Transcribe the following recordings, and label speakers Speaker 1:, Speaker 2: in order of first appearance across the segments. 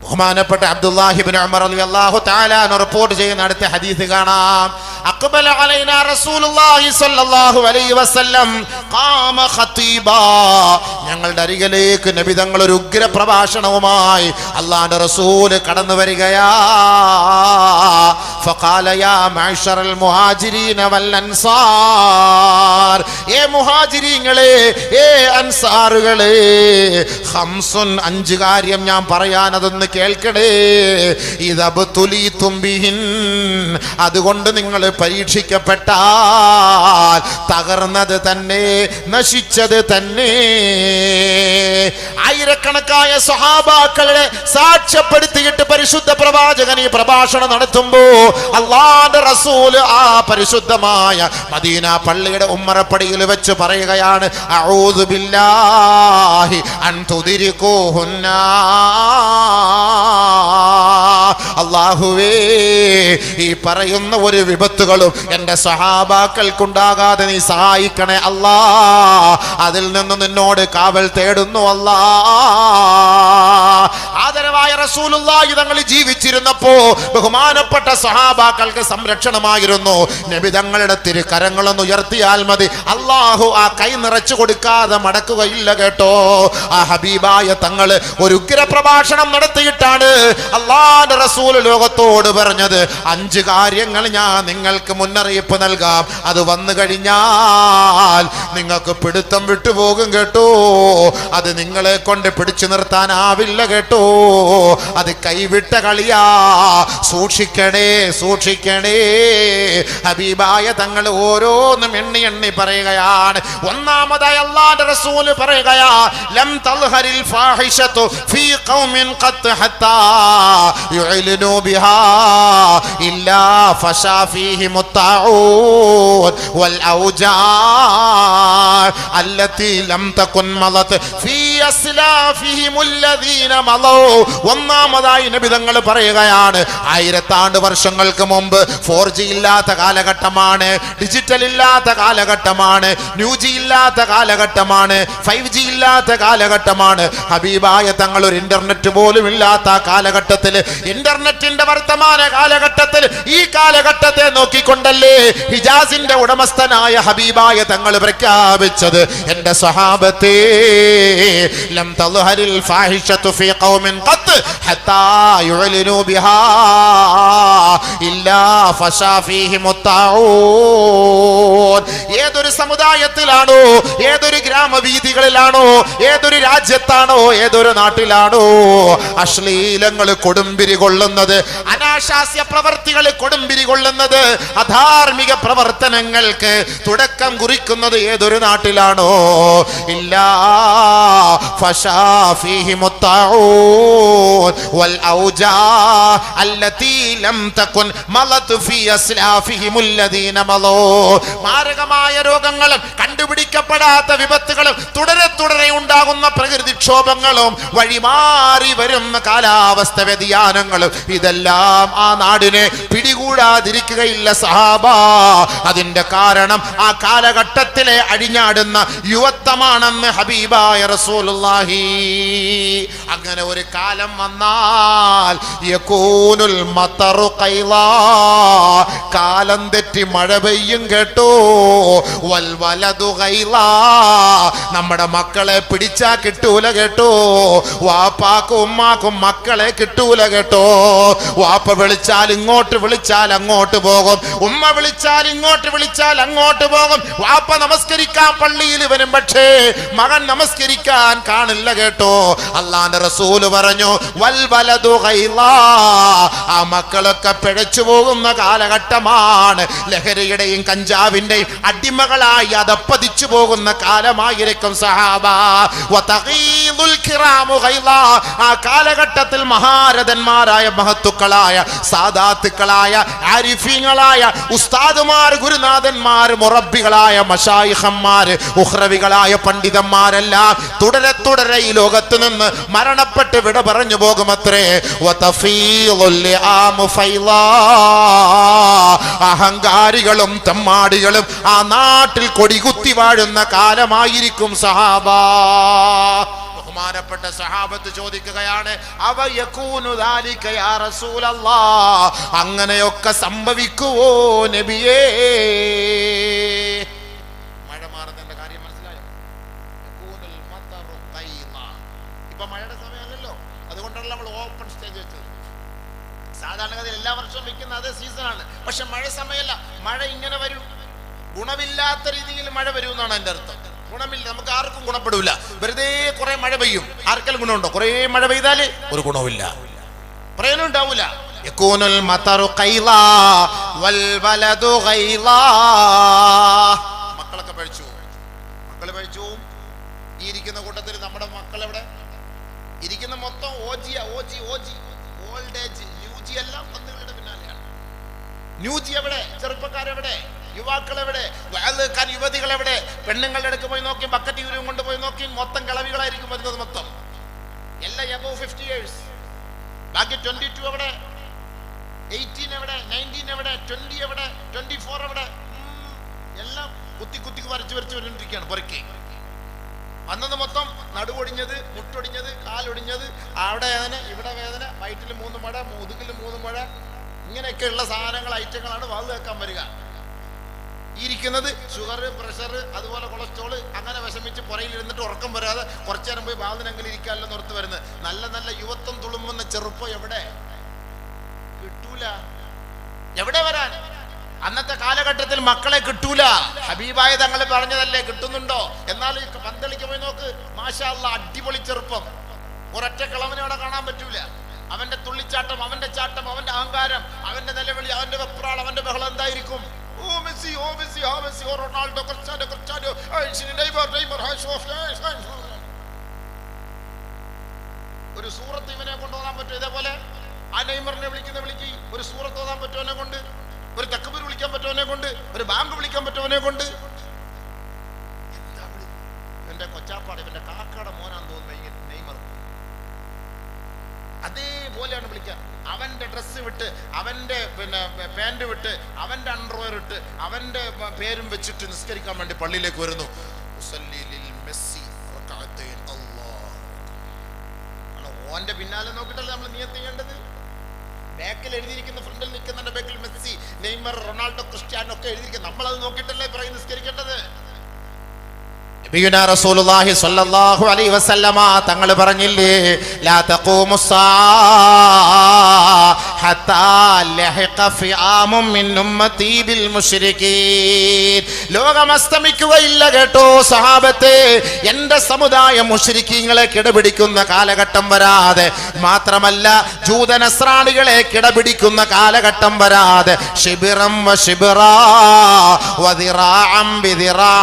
Speaker 1: ബഹുമാനപ്പെട്ട അബ്ദുല്ലാഹി ഇബ്നു ഉമർ റളിയല്ലാഹു തആല റിപ്പോർട്ട് ചെയ്യുന്ന അടുത്ത ഹദീസ് കാണാം. അഖ്ബല അലൈനാ റസൂലുള്ളാഹി സ്വല്ലല്ലാഹു അലൈഹി വസല്ലം ഖാമ ഖതീബാ. ഞങ്ങളുടെ അരികിലേക്ക് നബി തങ്ങൾ ഒരു ഉഗ്ര പ്രഭാഷണവുമായി അല്ലാഹുവിന്റെ റസൂൽ കടന്നു വരികയാ. ഫഖാല യാ മഅ്ശറൽ മുഹാജിരീന വൽ അൻസാർ. ഏ മുഹാജിരീങ്ങളെ, ഏ അൻസാറുകളെ, ഖംസുൻ, 5 കാര്യം ഞാൻ പറയാൻ, അതൊന്ന് കേൾക്കണേ. ഇദബ്തുലീതും ബിഹിൻ, അതുകൊണ്ട് നിങ്ങൾ പരീക്ഷിക്കപ്പെട്ടാൽ തകർന്നത് തന്നെ, നശിച്ചത് തന്നെ. ആയിരക്കണക്കായ സ്വഹാബാക്കളെ സാക്ഷ്യപ്പെടുത്തിയിട്ട് പരിശുദ്ധ പ്രവാചകൻ ഈ പ്രഭാഷണം നടത്തുമ്പോ അല്ലാഹുവിന്റെ റസൂൽ ആ പരിശുദ്ധമായ മദീന പള്ളിയുടെ ഉമ്മറപ്പടിയിൽ വെച്ച് പറയുകയാണ്, അഊദു ബില്ലാഹി അൻ തുദ്രികൂഹുന്ന. അല്ലാഹുവേ, ഈ പറയുന്ന ഒരു വിപത്തുകളും എൻ്റെ സഹാബാക്കൾക്കുണ്ടാകാതെ നീ സഹായിക്കണേ അല്ലാ. അതിൽ നിന്ന് നിന്നോട് കാവൽ തേടുന്നു അല്ലാ. ആദരവായ റസൂലുള്ളാഹി തങ്ങൾ ജീവിച്ചിരുന്നപ്പോ ബഹുമാനപ്പെട്ട സഹാബാക്കൾക്ക് സംരക്ഷണമായിരുന്നു. നബി തങ്ങളുടെ തിരുകരങ്ങളൊന്ന് ഉയർത്തിയാൽ മതി, അല്ലാഹു ആ കൈ നിറച്ചു കൊടുക്കാതെ മടക്കുകയില്ല കേട്ടോ. ആ ഹബീബായ തങ്ങൾ ഒരു ഉഗ്ര പ്രഭാഷണം നടത്തിയിട്ടാണ് അല്ലാഹുവിന്റെ റസൂൽ ലോകത്തോട് പറഞ്ഞത്, 5 കാര്യങ്ങൾ ഞാൻ നിങ്ങൾക്ക് മുന്നറിയിപ്പ് നൽകാം. അത് വന്നു കഴിഞ്ഞാൽ നിങ്ങൾക്ക് പിടുത്തം വിട്ടുപോകും കേട്ടോ. അത് നിങ്ങളെ കൊണ്ട് പിടിച്ചു നിർത്താനാവില്ല കേട്ടോ. അത് കൈവിട്ട കളിയാ. സൂക്ഷിക്കണേ, സൂക്ഷിക്കണേ. ഹബീബായ തങ്ങൾ ഓരോന്നും എണ്ണി എണ്ണി പറയുകയാണ്. ഒന്നാമതായി അല്ലാഹുവിന്റെ റസൂൽ പറയുകയാ, ലം തൽഹരിൽ ഫാഹിഷതു ഫീ ഖൗമിൻ ഖത്ത് ഹത്താ യുഅ്ലിനു ബിഹാ ഇല്ലാ ഫശാ ഫീഹിം الطاعون والأوجاع التي لم تكن مضت في أسلافهم الذين مضوا. ഒന്നാമതായി നബി തങ്ങൾ പറയുകയാണ്, 1000 വർഷങ്ങൾക്ക് മുമ്പ് 4G ഇല്ലാത്ത കാലഘട്ടമാണ്, ഡിജിറ്റൽ ഇല്ലാത്ത കാലഘട്ടമാണ്, ന്യൂജി ഇല്ലാത്ത കാലഘട്ടമാണ്, 5G ഇല്ലാത്ത കാലഘട്ടമാണ്. ഹബീബായ തങ്ങൾ ഒരു ഇന്റർനെറ്റ് പോലും ഇല്ലാത്ത കാലഘട്ടത്തിൽ, ഇന്റർനെറ്റിന്റെ വർത്തമാന കാലഘട്ടത്തിൽ, ഈ കാലഘട്ടത്തെ നോക്കിക്കൊണ്ടല്ലേ ഹിജാസിന്റെ ഉടമസ്ഥനായ ഹബീബായ തങ്ങൾ പ്രഖ്യാപിച്ചത്, എന്റെ സഹാബത്തേ, ലം തൽഹരിൽ ഫാഹിഷതു ഫീ ഖൗമിൻ ഖത്ത് ഹത്താ യുഅ്ലിനു ബിഹാ ഇല്ലാ ഫശാ ഫീഹിം الطاعون. ഏതൊരു സമുദായത്തിലാണോ, ഏതൊരു ഗ്രാമവീഥികളിലാണോ, ഏതൊരു രാജ്യത്താണോ, ഏതൊരു നാട്ടിലാണോ അശ്ലീലങ്ങൾ കൊടുമ്പിരി കൊള്ളുന്നത്, അനാശാസ്യ പ്രവർത്തികൾ കൊടുമ്പിരി കൊള്ളുന്നത്, അധാർമിക പ്രവർത്തനങ്ങൾക്ക് തുടക്കം കുറിക്കുന്നത് ഏതൊരു നാട്ടിലാണോ, ഇല്ലാ ഫശാ ഫീഹിം الطاعون والأوجاع التي لم تكن مضت في أسلافهم الذين مضوا. മാരകമായ രോഗങ്ങളും കണ്ടുപിടിക്കപ്പെടാത്ത വിപത്തുകളും തുടരെ തുടരെ ഉണ്ടാകുന്ന പ്രകൃതിക്ഷോഭങ്ങളും വഴിമാറി വരുന്ന കാലാവസ്ഥ വ്യതിയാനങ്ങളും ഇതെല്ലാം ആ നാടിനെ പിടികൂടാതിരിക്കുകയില്ല സഹാബ. അതിന്റെ കാരണം ആ കാലഘട്ടത്തിലെ അഴിഞ്ഞാടുന്ന യുവത്വമാണെന്ന് ഹബീബായ റസൂലുള്ളാഹി. അങ്ങനെ ഒരു കാലം വന്നാൽ യകൂനുൽ മതറു ഖൈലാ, കാലം തെറ്റി മഴ പെയ്യും കേട്ടോ. വൽ വലദു ഖൈലാ, നമ്മുടെ മക്കളെ പിടിച്ചാ കിട്ടൂല കേട്ടോ. വാപ്പാക്കും ഉമ്മാക്കും മക്കളെ കിട്ടൂല കേട്ടോ. വാപ്പ വിളിച്ചാൽ ഇങ്ങോട്ട് വിളിച്ചാൽ അങ്ങോട്ട് പോകും, ഉമ്മ വിളിച്ചാൽ ഇങ്ങോട്ട് വിളിച്ചാൽ അങ്ങോട്ട് പോകും. വാപ്പ നമസ്കരിക്കാൻ പള്ളിയിൽ വരും, പക്ഷേ മകൻ നമസ്കരിക്കാൻ കാണില്ല കേട്ടോ. അല്ലാഹുവിന്റെ റസൂൽ പറഞ്ഞു, വൽ വലദു ഖൈലാ, ആ മക്കളൊക്കെ പിഴച്ചു പോകുന്ന കാലഘട്ടമാണ്. ലഹരിയുടെയും കഞ്ചാവിന്റെയും അടിമകളായി അതപ്പതിച്ചു പോകുന്ന കാലമായിരിക്കും സഹാബ. വതഗീദുൽ കിറാമു ഖൈലാ, ആ കാലഘട്ടത്തിൽ മഹാരഥന്മാരായ മഹത്തുക്കളായ സാദാത്തുക്കളായ ആരിഫീങ്ങളായ ഉസ്താദുമാർ, ഗുരുനാഥന്മാർ, മുറബ്ബികളായ മശായിഖന്മാർ, ഉഖ്റവികളായ പണ്ഡിതന്മാരെല്ലാം തുടരെ തുടരെ ഈ ലോകത്ത് നിന്ന് മരണപ്പെട്ട് വിട പറഞ്ഞു പോകുമത്രേ. അഹങ്കാരികളും തെമ്മാടികളും ആ നാട്ടിൽ കൊടികുത്തി വാഴുന്ന കാലമായിരിക്കും സഹാബ. ബഹുമാനപ്പെട്ട സഹാബത്ത് ചോദിക്കുകയാണ്, അവ യകൂനു ദാലിക യാ റസൂലല്ലാഹ്, അങ്ങനെയൊക്കെ സംഭവിക്കുവോ നബിയേ? മഴ മാറുന്നതിന്റെ കാര്യം മനസ്സിലായോ? യകൂനുൽ മതറു ഖൈല. ഇപ്പൊ മഴയുടെ സമയമല്ലല്ലോ, അതുകൊണ്ടാണ് നമ്മൾ ഓപ്പൺ സ്റ്റേജ് വെച്ചത്. സാധാരണഗതിയിൽ എല്ലാ വർഷവും വെക്കുന്ന അതേ സീസണാണ്. പക്ഷെ മഴ സമയമല്ല. മഴ ഇങ്ങനെ വരും, ഗുണമില്ലാത്ത രീതിയിൽ മഴ വരും എന്നാണ് എൻ്റെ അർത്ഥം. ഗുണമില്ല, നമുക്ക് ആർക്കും ഗുണപ്പെടില്ല. വെറുതെ കുറെ മഴ പെയ്യും, ആർക്കെങ്കിലും ഗുണമുണ്ടോ? കുറെ മഴ പെയ്താല് ഒരു ഗുണവുമില്ല, പ്രയോജനം ഉണ്ടാവൂല. യകൂനുൽ മതറു ഖൈലാ വൽ വലദു ഖൈലാ. മക്കളൊക്കെ പഴിച്ചു, മക്കള് പഴിച്ചു. ഈ ഇരിക്കുന്ന കൂട്ടത്തിൽ നമ്മുടെ മക്കൾ എവിടെ ഇരിക്കുന്ന? മൊത്തം ഓജിയ, ഓജി ഓൾഡ് ഏജ്. ന്യൂജി എല്ലാം പന്തുകളുടെ പിന്നാലെയാണ്. ന്യൂജി എവിടെ? ചെറുപ്പക്കാരെവിടെ? യുവാക്കളെവിടെ? യുവതികളെവിടെ? പെണ്ണുങ്ങളുടെ അടുക്ക് പോയി നോക്കി, ബക്കറ്റ് യൂരിയും കൊണ്ടുപോയി നോക്കി, മൊത്തം കിളവികളായിരിക്കും വരുന്നത്. മൊത്തം എല്ലാം എബോവ് 50 years. ബാക്കി 22 എവിടെ? 18 എവിടെ? 19 എവിടെ? 20 എവിടെ? 24 എവിടെ? എല്ലാം കുത്തി കുത്തി വരച്ച് വരച്ചുകൊണ്ടിരിക്കുകയാണ് പുറകെ. അന്നത് മൊത്തം നടുവൊടിഞ്ഞത്, മുട്ടൊടിഞ്ഞത്, കാലൊടിഞ്ഞത്, അവിടെ വേദന, ഇവിടെ വേദന, വയറ്റിൽ 3 മഴ, മുതുകിൽ 3 മഴ, ഇങ്ങനെയൊക്കെയുള്ള സാധനങ്ങൾ, ഐറ്റങ്ങളാണ് വാത് കേൾക്കാൻ വരിക. ഇരിക്കുന്നത് ഷുഗർ, പ്രഷർ, അതുപോലെ കൊളസ്ട്രോള്, അങ്ങനെ വിഷമിച്ച് പുറയിലിരുന്നിട്ട് ഉറക്കം വരാതെ കുറച്ചു നേരം പോയി വാതിനെങ്കിലും ഇരിക്കാമല്ലോ നിർത്ത് വരുന്നത്. നല്ല നല്ല യുവത്വം തുളുമ്പുന്ന ചെറുപ്പം എവിടെ? കിട്ടൂല. എവിടെ വരാൻ? അന്നത്തെ കാലഘട്ടത്തിൽ മക്കളെ കിട്ടൂല. ഹബീബായ തങ്ങൾ പറഞ്ഞതല്ലേ, കിട്ടുന്നുണ്ടോ? എന്നാൽ പന്തളിക്ക് പോയി നോക്ക്, മാഷാ അല്ലാഹ്, അടിപൊളി ചെറുപ്പം. ഒരൊറ്റ കിളവനെ അവിടെ കാണാൻ പറ്റൂല. അവന്റെ തുള്ളിച്ചാട്ടം, അവന്റെ ചാട്ടം, അവന്റെ അഹങ്കാരം, അവന്റെ നിലവിളി, അവന്റെ വെപ്രാൾ, അവന്റെ ബഹളം എന്തായിരിക്കും? ഓ മെസ്സി, ഓ മെസ്സി, ആ മെസ്സി, ഓ റൊണാൾഡോ, ക്രിസ്ത്യാനോ, ക്രിസ്ത്യാനോ, നെയ്മർ. ഒരു സൂറത്ത് ഇവനെ കൊണ്ടുപോകാൻ പറ്റും. ഇതേപോലെ ആ നെയ്മറിനെ വിളിക്കുന്ന വിളിക്ക് ഒരു സൂറത്ത് ഓതാൻ പറ്റുമവനെ കൊണ്ട്, ഒരു തക്ബീർ വിളിക്കാൻ പറ്റുമവനെ കൊണ്ട്, ഒരു ബാങ്ക് വിളിക്കാൻ പറ്റുമവനെ കൊണ്ട്. എന്താ വിളി? ഇവന്റെ കൊച്ചാപ്പാട്, ഇവന്റെ കാക്കയുടെ മോനാന്ന് തോന്നുന്നു നെയ്മർ. അതേപോലെയാണ് വിളിക്കുക. അവന്റെ ഡ്രസ്സ് വിട്ട്, അവന്റെ പാന്റ് വിട്ട്, അവന്റെ അണ്ടർവെയർ ഇട്ട്, അവന്റെ പേരും വെച്ചിട്ട് നിസ്കരിക്കാൻ വേണ്ടി പള്ളിയിലേക്ക് വരുന്നു. ഓന്റെ പിന്നാലെ നോക്കിയിട്ടല്ലേ നമ്മൾ നിയത്ത് ചെയ്യേണ്ടത്. ബാക്കിൽ എഴുതിയിരിക്കുന്ന, ഫ്രണ്ടിൽ നിൽക്കുന്ന ബാക്കിൽ മെസ്സി, നെയ്മർ, റൊണാൾഡോ, ക്രിസ്ത്യാനോ ഒക്കെ എഴുതിയിരിക്കുന്നത്, നമ്മളത് നോക്കിയിട്ടല്ലേ പറയും നിസ്കരിക്കേണ്ടത്. നബിയുനാ റസൂലുള്ളാഹി സ്വല്ലല്ലാഹു അലൈഹി വസല്ലമ തങ്ങൾ പറഞ്ഞില്ലേ, ലാ തഖൂമുസ്സാ ഹത്താ ലഹിഖ ഫിആമും മിൻ ഉമ്മതി ബിൽ മുശ്രികീൻ. ലോകം അസ്തമിക്കുകയില്ല കേട്ടോ സഹാബത്തെ, എൻ്റെ സമുദായം മുശ്രിക്കീങ്ങളെ കിടപിടിക്കുന്ന കാലഘട്ടം വരാതെ, മാത്രമല്ല ജൂതനസ്രാണികളെ കിടപിടിക്കുന്ന കാലഘട്ടം വരാതെ, ശിബിറം വ ശിബിറാ വദിറാഅം ബിദിറാ,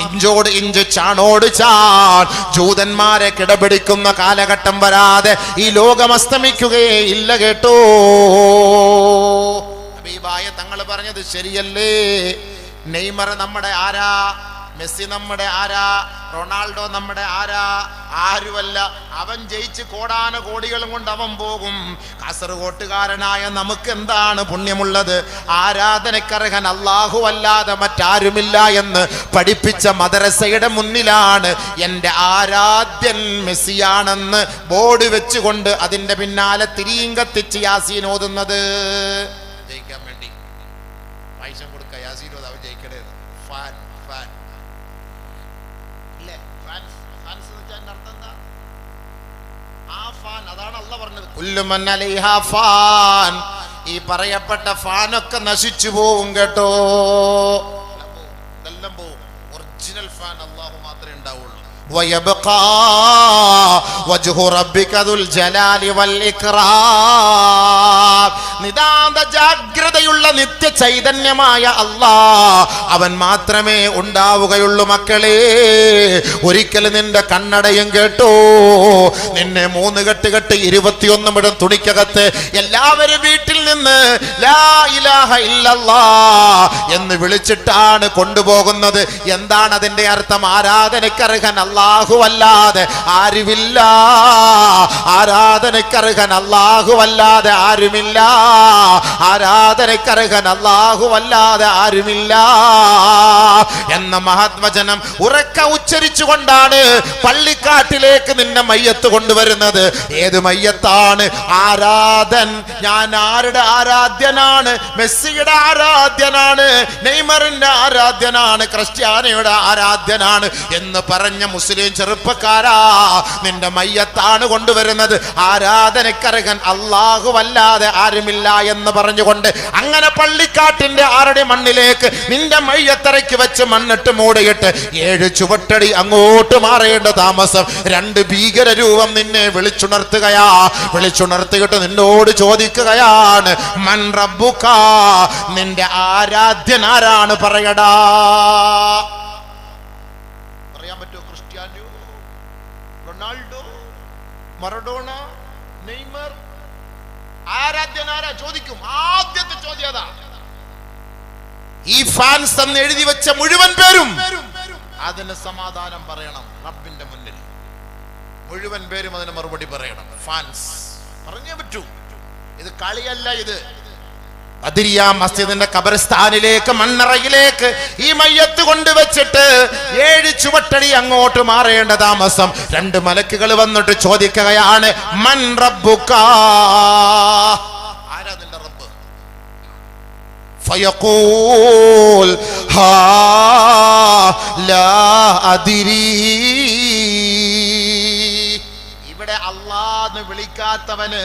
Speaker 1: ഇഞ്ചോട് ഇഞ്ച്, ചാണോട് ചാൺ ജൂതന്മാരെ കിടപിടിക്കുന്ന കാലഘട്ടം വരാതെ ഈ ലോകം അസ്തമിക്കുകയേ ഇല്ല കേട്ടോ. ഹബീബായ തങ്ങൾ പറഞ്ഞത് ശരിയല്ലേ? നെയ്മർ നമ്മുടെ ആരാ? മെസ്സി നമ്മുടെ ആരാ? റൊണാൾഡോ നമ്മുടെ ആരാ? ആരുമല്ല. അവൻ ജയിച്ച് കോടാന കോടികളും കൊണ്ട് അവൻ പോകും. കാസർഗോട്ടുകാരനായ നമുക്ക് എന്താണ് പുണ്യമുള്ളത്? ആരാധനക്കർഹൻ അല്ലാഹു അല്ലാതെ മറ്റാരുമില്ല എന്ന് പഠിപ്പിച്ച മദ്രസയുടെ മുന്നിലാണ് എൻ്റെ ആരാധ്യൻ മെസ്സിയാണെന്ന് ബോർഡ് വെച്ചുകൊണ്ട് അതിൻ്റെ പിന്നാലെ തിരിയും കത്തിച്ച് യാസീൻ ഓതുന്നത്. ജയിക്കാൻ വേണ്ടി പൈസ കൊടുക്കുക, യാസീൻ ഓത്, അവൻ ജയിക്കണേ. ഫാൻ ഫാൻ ഇല്ലേ? ഫാൻസ് എന്ന് വെച്ചാൽ അർത്ഥം എന്താ? ആ ഫാൻ, അതാണ് അല്ലാഹ് പറഞ്ഞത്, കുല്ലു മൻ അലൈഹാ ഫാൻ. ഈ പറയപ്പെട്ട ഫാനൊക്കെ നശിച്ചു പോവും കേട്ടോ. ഇതെല്ലാം പോവും. ഒറിജിനൽ ഫാൻ അല്ലാഹു മാത്രമേ ഉണ്ടാവുള്ളൂ. ويبقى وجه ربك ذو الجلال والإكرام. നിതാന്ത ജാഗ്രതയുള്ള നിത്യ ചൈതന്യമായ അല്ലാഹ് അവൻ മാത്രമേ ഉണ്ടാവുകയുള്ളൂ. മക്കളെ, ഒരിക്കലും നിന്റെ കണ്ണടയും കേട്ടോ. നിന്നെ 3 കെട്ട് 21 മുഴം തുണിക്കകത്ത് എല്ലാവരും വീട്ടിൽ നിന്ന് ലാ ഇലാഹ ഇല്ലല്ലാഹ് എന്ന് വിളിച്ചിട്ടാണ് കൊണ്ടുപോകുന്നത്. എന്താണ് അതിന്റെ അർത്ഥം? ആരാധനക്കർഹൻ അല്ലാഹു അല്ലാതെ ആരുമില്ല. ആരാധനക്കർഹൻ അല്ലാഹുവല്ലാതെ ആരുമില്ല, ആരാധനക്കർഹൻ അല്ലാഹുവല്ലാതെ ആരുമില്ല എന്ന മഹാത്മജനം ഉറക്ക ഉച്ചരിച്ചുകൊണ്ടാണ് പള്ളിക്കാട്ടിലേക്ക് നിന്റെ മയ്യത്ത് കൊണ്ടുവരുന്നത്. ഏത് മയ്യത്താണ്? ആരാധൻ. ഞാൻ ആരുടെ ആരാധ്യനാണ്? മെസ്സിയുടെ ആരാധ്യനാണ്, നെയ്മറിന്റെ ആരാധ്യനാണ്, ക്രിസ്ത്യാനിയുടെ ആരാധ്യനാണ് എന്ന് പറഞ്ഞ മുസ്ലിം ചെറുപ്പക്കാരാ, നിന്റെ മയ്യത്താണ് കൊണ്ടുവരുന്നത്. ആരാധനക്കർഹൻ അല്ലാഹുവല്ലാതെ ആരുമില്ല എന്ന് പറഞ്ഞുകൊണ്ട് അങ്ങനെ പള്ളിക്കാട്ടിന്റെ ആരുടെ മണ്ണിലേക്ക് നിന്റെ മയ്യത്തറയ്ക്ക് വെച്ച് മണ്ണിട്ട് മൂടിയിട്ട് 7 ചുവട്ടടി അങ്ങോട്ട് മാറേണ്ട താമസം 2 ഭീകര രൂപം നിന്നെ വിളിച്ചുണർത്തുകയാ. വിളിച്ചുണർത്തിയിട്ട് നിന്നോട് ചോദിക്കുകയാണ്, മൻ റബ്ബുക, നിന്റെ ആരാധ്യൻ ആരാണ്? പറയടാ. പറയാൻ പറ്റുമോ? ക്രിസ്ത്യാനോ, റൊണാൾഡോ, മറഡോണ, നെയ്മർ, ആരാധ്യൻ ആരാ ചോദിക്കും. ആദ്യത്തെ ചോദ്യം അതാ. ഈ ഫാൻസ് എന്ന് എഴുതി വെച്ച മുഴുവൻ പേരും അതിന് സമാധാനം പറയണം. റബ്ബിന്റെ മുന്നിൽ മുഴുവൻ പേരും അതിന് മറുപടി പറയണം. ഫാൻസ് പറഞ്ഞേ പറ്റൂ. ഇത് കളിയല്ല. ഇത് ബദരിയ മസ്ജിദിന്റെ ഖബർസ്ഥാനിലേക്ക്, മണ്ണറയിലേക്ക് ഈ മയ്യത്ത് കൊണ്ടുവച്ചിട്ട് 7 ചുവട്ടടി അങ്ങോട്ട് മാറേണ്ട താമസം 2 മലക്കുകൾ വന്നിട്ട് ചോദിക്കുകയാണ്, മൻ റബ്ബുക, ആരാ നിന്റെ റബ്ബ്? ഫയഖൂൽ ഹാ ലാ അദ്രി. ഇവിടെ അല്ലാഹ് വിളിക്കാത്തവന്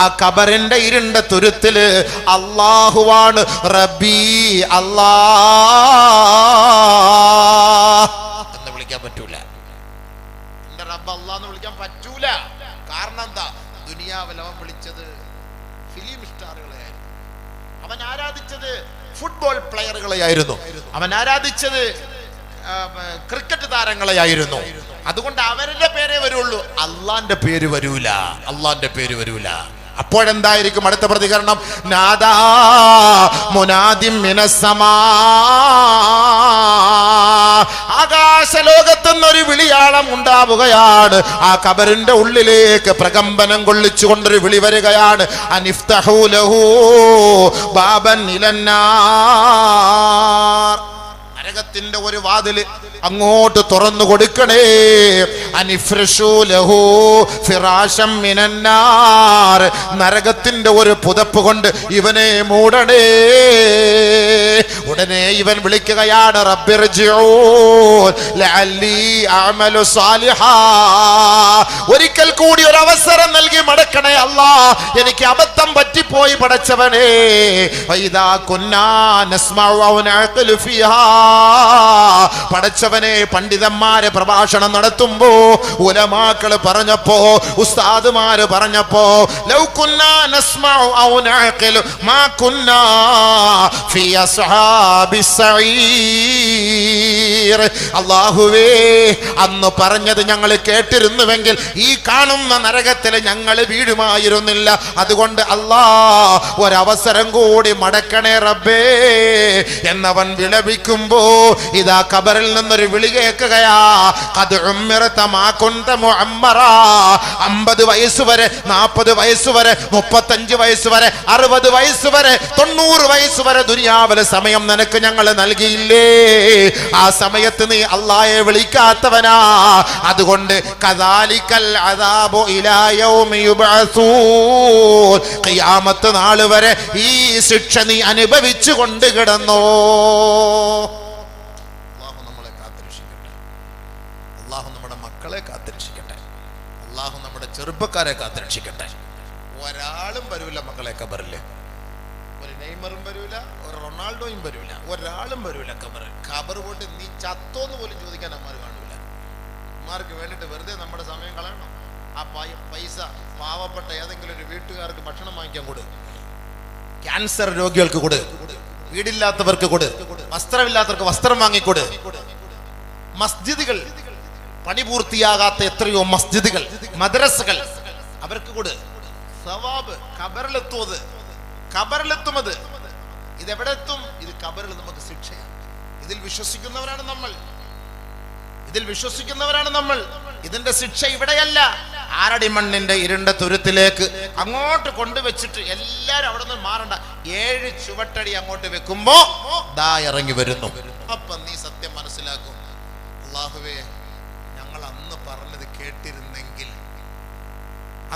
Speaker 1: ആ ഖബറിന്റെ ഇരുണ്ട തുരുത്തില് അല്ലാഹുവാണ് റബ്ബി, അല്ലാഹ് എന്ന് വിളിക്കാൻ പറ്റൂല. എന്റെ റബ്ബ് അല്ലാഹ് എന്ന് വിളിക്കാൻ പറ്റൂല. കാരണം എന്താ? ദുനിയാവിൽ അവൻ വിളിച്ചത് ഫിലിം സ്റ്റാറുകളെയായിരുന്നു, അവൻ ആരാധിച്ചത് ഫുട്ബോൾ പ്ലെയറുകളെയായിരുന്നു, അവൻ ആരാധിച്ചത് ക്രിക്കറ്റ് താരങ്ങളെയായിരുന്നു. അതുകൊണ്ട് അവരുടെ പേരേ വരുള്ളൂ, അള്ളാന്റെ പേര് വരൂല, അള്ളാന്റെ പേര് വരൂല. അപ്പോഴെന്തായിരിക്കും അടുത്ത പ്രതികരണം? നാദാ മുനാദിം മിനസ്സമാ, ആകാശലോകത്തുനിന്നൊരു വിളിയാളം ഉണ്ടാവുകയാണ്. ആ ഖബറിന്റെ ഉള്ളിലേക്ക് പ്രകമ്പനം കൊള്ളിച്ചുകൊണ്ടൊരു വിളി വരികയാണ്, അനിഫ്തഹൂ ലഹു ബാബൻ ഇലന്നാർ, നരകത്തിന്റെ ഒരു വാതില് അങ്ങോട്ട് തുറന്നു കൊടുക്കണേ. അനിഫ്രശൂ ലഹു ഫിറാശം മിനന്നാർ, നരകത്തിന്റെ ഒരു പുതപ്പ് കൊണ്ട് ഇവനെ മൂടണേ. ഉടനെ ഇവൻ വിളിക്കുകയാണ്, റബ്ബിർജിഊൻ ലഅല്ലി അഅമലു സാലിഹാ, ഒരിക്കൽ കൂടി ഒരു അവസരം നൽകി മടക്കണേ അല്ലാ, എനിക്ക് അബദ്ധം പറ്റിപ്പോയി പടച്ചവനേ. വൈദാ കുന്നാ നസ്മഉ വ നഅഖിലു ഫീഹാ, പടച്ചവനെ പണ്ഡിതന്മാര് പ്രഭാഷണം നടത്തുമ്പോ, ഉലമാക്കള് പറഞ്ഞപ്പോ, ഉസ്താദുമാര് പറഞ്ഞപ്പോ, ലൗ കുന്നാ നസ്മഉ ഔ നഅഖിലു മാ കുന്നാ ഫീ അസ്ഹാബിസ് സഈർ. അല്ലാഹുവേ, അന്ന് പറഞ്ഞത് ഞങ്ങൾ കേട്ടിരുന്നുവെങ്കിൽ ഈ കാണുന്ന നരകത്തിൽ ഞങ്ങൾ വീഴുമായിരുന്നില്ല. അതുകൊണ്ട് അല്ലാ, ഒരവസരം കൂടി മടക്കണേ റബ്ബേ എന്നവൻ വിലപിക്കുമ്പോ ഇതാ ഖബറിൽ നിന്നൊരു വിളി കേൾക്കുകയാ, ഖദ് ഉമ്മിറത മാ കുൻത മുഅമ്മറാ. 50 വയസ്സ് വരെ, 40 വയസ്സ് വരെ, 35 വയസ്സ് വരെ, 60 വയസ്സ് വരെ, 90 വയസ്സ് വരെ ദുനിയാവിലെ സമയം നിനക്ക് ഞങ്ങൾ നൽകിയില്ലേ? ആ സമയത്ത് നീ അല്ലാഹയെ വിളിക്കാത്തവനാ. അതുകൊണ്ട് കദാലിക്കൽ അദാബു ഇലാ യൗമി യുബ്അസൂൻ, ഖിയാമത്ത് നാൾ വരെ ഈ ശിക്ഷ നീ അനുഭവിച്ചു കൊണ്ട് കിടന്നോ. അല്ലാഹു നമ്മളെ കാത്തിരക്ഷിക്കട്ടെ, അല്ലാഹു നമ്മുടെ മക്കളെ കാത്തിരക്ഷിക്കട്ടെ, അല്ലാഹു നമ്മുടെ ചെറുപ്പക്കാരെ കാത്തിരക്ഷിക്കട്ടെ. ഒരാളും വരൂല മക്കളെ ഖബറില്, ഒരു നെയ്മറും വരൂല, ഒരു റൊണാൾഡോയും വരൂല, ഒരാളും വരൂല ഖബർ. ഖബർ പോയിട്ട് നീ ചത്തോന്ന് പോലും ചോദിക്കാൻ അമ്മമാർ കാണൂല. അമ്മമാർക്ക് വേണ്ടിട്ട് വെറുതെ നമ്മുടെ സമയം കളയണം. ആ പൈസ പാവപ്പെട്ട ഏതെങ്കിലും ഒരു വീട്ടുകാർക്ക് ഭക്ഷണം വാങ്ങിക്കാൻ കൊടു, ക്യാൻസർ രോഗികൾക്ക് കൊടു, വീടില്ലാത്തവർക്ക് കൊടു, വസ്ത്രമില്ലാത്തവർക്ക് വസ്ത്രം വാങ്ങിക്കൊടു. മസ്ജിദുകൾ, പണി പൂർത്തിയാകാത്ത എത്രയോ മസ്ജിദുകൾ, മദ്രസകൾ, അവർക്ക് കൊടു. സവാബ് ഖബറിലെത്തുന്നത്, ഖബറിലെത്തുന്നത്. ഇതെവിടെ എത്തും? ഇത് ഖബറിൽ നമുക്ക് ശിക്ഷയാണ്. ഇതിൽ വിശ്വസിക്കുന്നവരാണ് നമ്മൾ, ഇതിൽ വിശ്വസിക്കുന്നവരാണ് നമ്മൾ. ഇതിന്റെ ശിക്ഷ ഇവിടെയല്ല, ആറടിമണ്ണിന്റെ ഇരുണ്ട തുരുത്തിലേക്ക് അങ്ങോട്ട് കൊണ്ടുവച്ചിട്ട് എല്ലാരും അവിടെ നിന്ന് മാറണ്ട 7 ചുവട്ടടി അങ്ങോട്ട് വെക്കുമ്പോ ദാ ഇറങ്ങി വരുന്നു. അപ്പൊ നീ സത്യം മനസ്സിലാക്കും, അല്ലാഹുവേ ഞങ്ങൾ അന്ന് പറഞ്ഞത് കേട്ടിരുന്നെങ്കിൽ,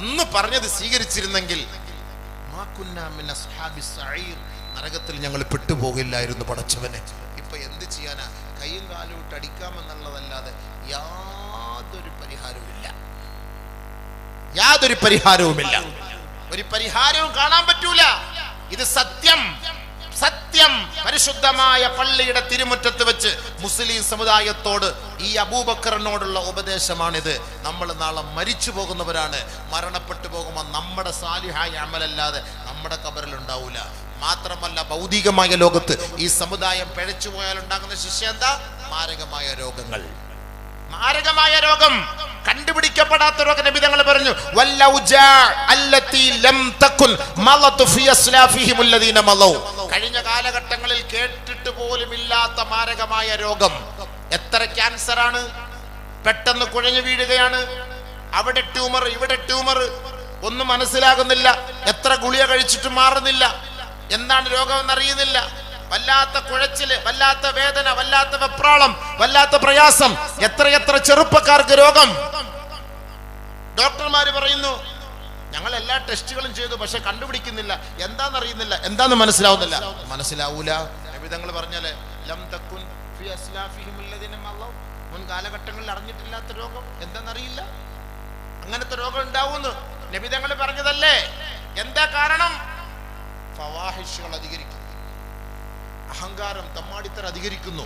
Speaker 1: അന്ന് പറഞ്ഞത് സ്വീകരിച്ചിരുന്നെങ്കിൽ നരകത്തിൽ ഞങ്ങൾ പെട്ടുപോകില്ലായിരുന്നു പടച്ചവനെ. ഇപ്പൊ എന്ത് ചെയ്യാനാ? കൈയും കാലും ഇട്ട് അടിക്കാമെന്നുള്ളതല്ലാതെ യാതൊരു പരിഹാരവുമില്ല, യാതൊരു പരിഹാരവുമില്ല. ഒരു പരിഹാരവും കാണാൻ പറ്റൂല. ഇത് സത്യം, സത്യം. പരിശുദ്ധമായ പള്ളിയുടെ തിരുമുറ്റത്ത് വെച്ച് മുസ്ലിം സമുദായത്തോട് ഈ അബൂബക്കറിനോടുള്ള ഉപദേശമാണിത്. നമ്മൾ നാളെ മരിച്ചു പോകുന്നവരാണ്. മരണപ്പെട്ടു പോകുമ്പോൾ നമ്മുടെ സാലിഹായ അമലല്ലാതെ നമ്മുടെ ഖബറിൽ ഉണ്ടാവൂല. മാത്രമല്ല ഭൗതികമായ ലോകത്ത് ഈ സമുദായം പിഴച്ചു പോയാൽ ഉണ്ടാകുന്ന ശിക്ഷ എന്താ? മാരകമായ രോഗങ്ങൾ, മാരകമായ രോഗം, കണ്ടുപിടിക്കപ്പെടാത്ത രോഗം. നബി തങ്ങൾ പറഞ്ഞു കഴിഞ്ഞ കാലഘട്ടങ്ങളിൽ കേട്ടിട്ട് പോലും ഇല്ലാത്ത മാരകമായ രോഗം. എത്ര ക്യാൻസർ ആണ്, പെട്ടെന്ന് കുഴഞ്ഞു വീഴുകയാണ്. അവിടെ ട്യൂമർ, ഇവിടെ ട്യൂമർ, ഒന്നും മനസ്സിലാകുന്നില്ല. എത്ര ഗുളിക കഴിച്ചിട്ട് മാറുന്നില്ല. എന്താണ് രോഗം എന്നറിയുന്നില്ല. വല്ലാത്ത കുഴച്ചില്, വല്ലാത്ത വേദന, വല്ലാത്ത വെപ്രാളം, വല്ലാത്ത പ്രയാസം. എത്രയെത്ര ചെറുപ്പക്കാർക്ക് രോഗം. ഡോക്ടർമാര് പറയുന്നു ഞങ്ങൾ എല്ലാ ടെസ്റ്റുകളും ചെയ്തു, പക്ഷെ കണ്ടുപിടിക്കുന്നില്ല. എന്താണെന്നറിയുന്നില്ല, എന്താന്ന് മനസ്സിലാവുന്നില്ല. മനസ്സിലാവൂല. നബി തങ്ങൾ പറഞ്ഞാലേ ലം തകുൻ ഫി അസ്ലാഫിഹിം അല്ലദീന മളൗ, മുൻ കാലഘട്ടങ്ങളിൽ അറിഞ്ഞിട്ടില്ലാത്ത രോഗം. എന്താണെന്നറിയില്ല. അങ്ങനത്തെ രോഗം ഉണ്ടാവുന്നു നബി തങ്ങൾ പറഞ്ഞതല്ലേ. എന്താ കാരണം? ഫവാഹിഷുകൾ അധികരിക്കുന്നു, അഹങ്കാരം, തമ്മാടിത്തര അധികരിക്കുന്നു.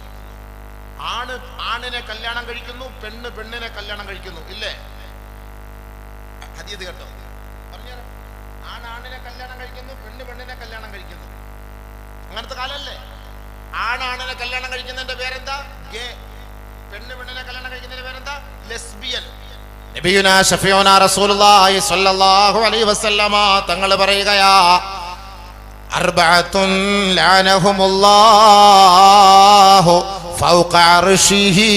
Speaker 1: ആണ് ആണിനെ കല്യാണം കഴിക്കുന്നു, പെണ്ണ് പെണ്ണിനെ കല്യാണം കഴിക്കുന്നു. ഇല്ലേ? ഹദീസ് കേട്ടോ, പറഞ്ഞു. ആണ് ആണിനെ കല്യാണം കഴിക്കുന്നു, പെണ്ണ് പെണ്ണിനെ കല്യാണം കഴിക്കുന്നു. അങ്ങനത്തെ കാലല്ലേ? ആണിനെ കല്യാണം കഴിക്കുന്നതിന്റെ പേരെന്താ? ഗേ. പെണ്ണ് പെണ്ണിനെ കല്യാണം കഴിക്കുന്നതിന്റെ പേരെന്താ? ലെസ്ബിയൻ. നബിയുനാ ശഫീഉനാ റസൂലുള്ളാഹി സ്വല്ലല്ലാഹു അലൈഹി വസല്ലമ തങ്ങൾ പറയുകയാ, അർബഅത്തുൻ ലഅനഹുമുല്ലാഹു ഫൗഖ അർശിഹി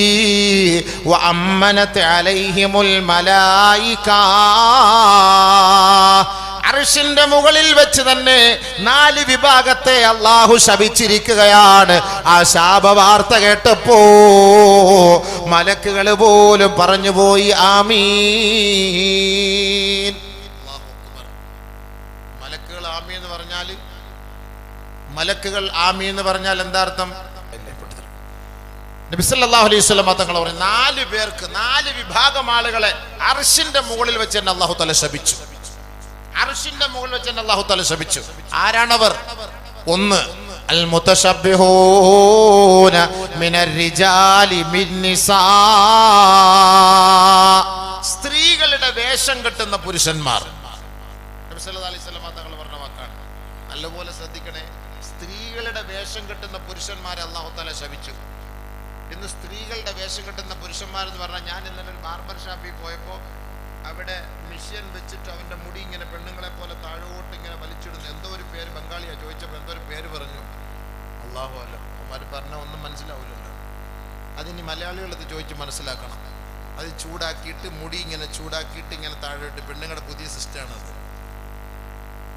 Speaker 1: വഅമ്മനത് അലൈഹിമുൽ മലായിക. അർശിന്റെ മുകളിൽ വെച്ച് തന്നെ 4 വിഭാഗത്തെ അല്ലാഹു ശപിച്ചിരിക്കുകയാണ്. ആ ശാപവാർത്ത കേട്ടപ്പോ മലക്കുകൾ പോലും പറഞ്ഞുപോയി ആമീൻ. മലക്കുകൾ ആമീൻ എന്ന് പറഞ്ഞാല്, മലക്കുകൾ ആമീൻ എന്ന് പറഞ്ഞാൽ എന്താ അർത്ഥം? നബി സല്ലല്ലാഹു അലൈഹി വസല്ലം തങ്ങൾ പറഞ്ഞു 4 പേർക്ക്, 4 വിഭാഗം ആളുകളെ അർശിന്റെ മുകളിൽ വെച്ച് തന്നെ അല്ലാഹു തആല ശപിച്ചു. അർശിന്റെ മുകളിൽ വെച്ച് തന്നെ അല്ലാഹു തആല ശപിച്ചു. ആരാണവർ? 1 അൽ മുതശബ്ബിഹൂന മിനർ റിജാലി മിന്നിസാ, സ്ത്രീകളുടെ വേഷം കെട്ടുന്ന പുരുഷന്മാർ. നബി സല്ലല്ലാഹു അലൈഹി വസല്ലം തങ്ങൾ പറഞ്ഞ വാക്കാണ്. നല്ലപോലെ ശ്രദ്ധിക്കണേ. സ്ത്രീകളുടെ വേഷം കെട്ടുന്ന പുരുഷന്മാരെ അല്ലാഹു തആല ശപിച്ചു. ഇന്ന് സ്ത്രീകളുടെ വേഷം കെട്ടുന്ന പുരുഷന്മാരെന്ന് പറഞ്ഞാൽ, ഞാൻ ഇന്നലെ ഒരു ബാർബർ ഷാപ്പിൽ പോയപ്പോൾ അവിടെ മിഷ്യൻ വെച്ചിട്ട് അവൻ്റെ മുടി ഇങ്ങനെ പെണ്ണുങ്ങളെ പോലെ താഴോട്ട് ഇങ്ങനെ വലിച്ചിടുന്നു. എന്തോ ഒരു പേര്, ബംഗാളിയാണ് ചോദിച്ചപ്പോൾ എന്തോ ഒരു പേര് പറഞ്ഞു. അല്ലാഹു അല്ല, അവന്മാർ പറഞ്ഞാൽ ഒന്നും മനസ്സിലാവില്ലല്ലോ. അതിനി മലയാളികളത് ചോദിച്ച് മനസ്സിലാക്കണം. അത് ചൂടാക്കിയിട്ട് മുടി ഇങ്ങനെ ചൂടാക്കിയിട്ട് ഇങ്ങനെ താഴോട്ട്, പെണ്ണുങ്ങളുടെ പുതിയ സിസ്റ്റമാണത്.